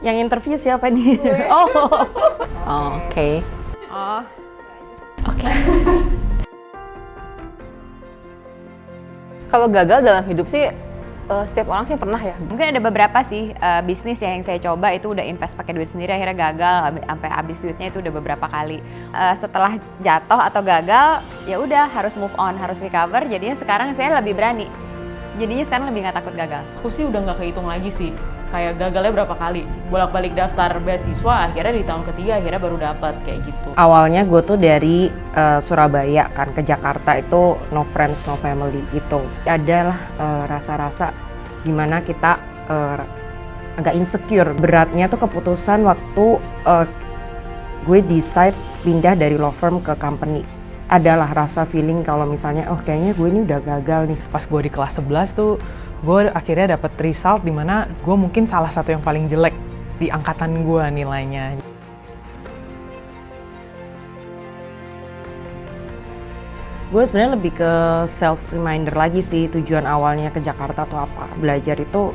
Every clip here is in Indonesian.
Yang interview siapa nih? Oh. Oke. Oh, Oke. Kalau gagal dalam hidup sih setiap orang sih pernah ya. mungkin ada beberapa sih bisnis yang saya coba itu udah invest pakai duit sendiri akhirnya gagal sampai habis duitnya itu udah beberapa kali. Setelah jatuh atau gagal ya udah harus move on, harus recover. Jadinya sekarang saya lebih berani. Jadinya sekarang lebih nggak takut gagal. Aku sih udah nggak kehitung lagi sih, kayak gagalnya berapa kali, bolak-balik daftar beasiswa, akhirnya di tahun ketiga akhirnya baru dapat kayak gitu. Awalnya gue tuh dari Surabaya kan ke Jakarta itu no friends no family gitu. Adalah rasa-rasa dimana kita agak insecure. Beratnya tuh keputusan waktu gue decide pindah dari law firm ke company. Adalah rasa feeling kalau misalnya oh kayaknya gue ini udah gagal nih. Pas gue di kelas 11 tuh, gue akhirnya dapet result di mana gue mungkin salah satu yang paling jelek di angkatan gue nilainya. Gue sebenarnya lebih ke self reminder lagi sih tujuan awalnya ke Jakarta tuh apa. Belajar itu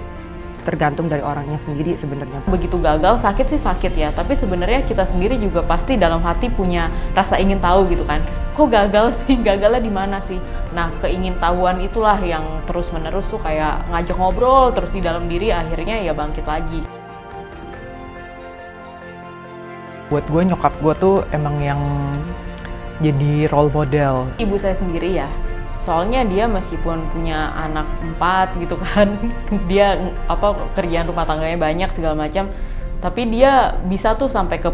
tergantung dari orangnya sendiri sebenarnya. Begitu gagal, sakit sih sakit ya, tapi sebenarnya kita sendiri juga pasti dalam hati punya rasa ingin tahu gitu kan. Kok gagal sih? Gagalnya di mana sih? Nah, keingintahuan itulah yang terus-menerus tuh kayak ngajak ngobrol terus di dalam diri, akhirnya ya bangkit lagi. Buat gue nyokap gue tuh emang yang jadi role model. Ibu saya sendiri ya, soalnya dia meskipun punya anak 4 gitu kan, dia kerjaan rumah tangganya banyak segala macam, tapi dia bisa tuh sampai ke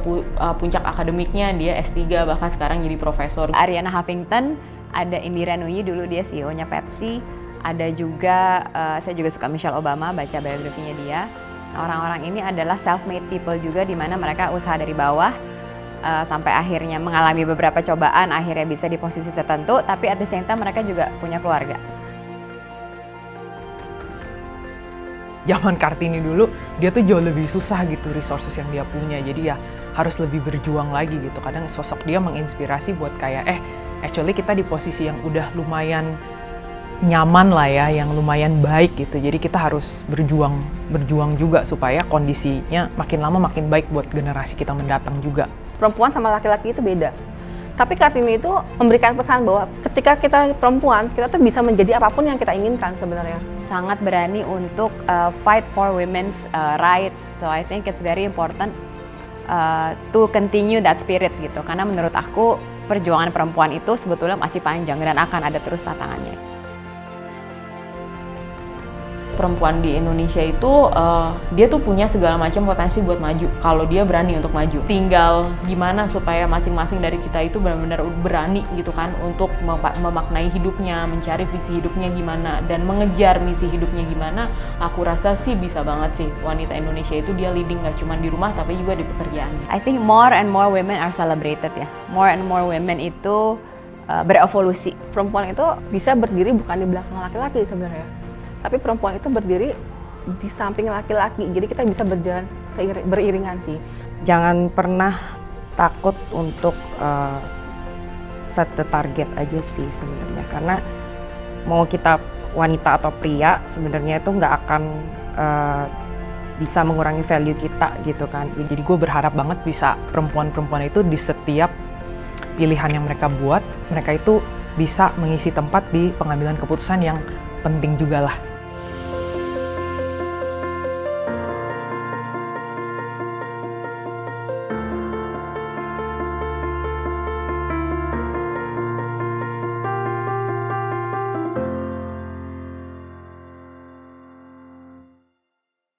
puncak akademiknya, dia S3 bahkan sekarang jadi profesor. Ariana Huffington, ada Indira Nooyi dulu dia CEO-nya Pepsi, ada juga saya juga suka Michelle Obama, baca biografinya dia. Orang-orang ini adalah self-made people juga di mana mereka usaha dari bawah sampai akhirnya mengalami beberapa cobaan, akhirnya bisa di posisi tertentu, tapi at the same time mereka juga punya keluarga. Zaman Kartini dulu, dia tuh jauh lebih susah gitu resources yang dia punya, jadi ya harus lebih berjuang lagi gitu. Kadang sosok dia menginspirasi buat kayak actually kita di posisi yang udah lumayan nyaman lah ya, yang lumayan baik gitu. Jadi kita harus berjuang juga supaya kondisinya makin lama makin baik buat generasi kita mendatang juga. Perempuan sama laki-laki itu beda. Tapi Kartini itu memberikan pesan bahwa ketika kita perempuan, kita tuh bisa menjadi apapun yang kita inginkan sebenarnya. Sangat berani untuk fight for women's rights. So I think it's very important to continue that spirit gitu. Karena menurut aku perjuangan perempuan itu sebetulnya masih panjang dan akan ada terus tantangannya. Perempuan di Indonesia itu dia tuh punya segala macam potensi buat maju kalau dia berani untuk maju. Tinggal gimana supaya masing-masing dari kita itu benar-benar berani gitu kan untuk memaknai hidupnya, mencari visi hidupnya gimana dan mengejar misi hidupnya gimana. Aku rasa sih bisa banget sih wanita Indonesia itu dia leading gak cuma di rumah tapi juga di pekerjaan. I think more and more women are celebrated ya. More and more women itu berevolusi. Perempuan itu bisa berdiri bukan di belakang laki-laki sebenarnya. Tapi perempuan itu berdiri di samping laki-laki, jadi kita bisa berjalan beriringan sih. Jangan pernah takut untuk set the target aja sih sebenarnya, karena mau kita wanita atau pria sebenarnya itu nggak akan bisa mengurangi value kita gitu kan. Jadi gue berharap banget bisa perempuan-perempuan itu di setiap pilihan yang mereka buat, mereka itu bisa mengisi tempat di pengambilan keputusan yang penting juga lah.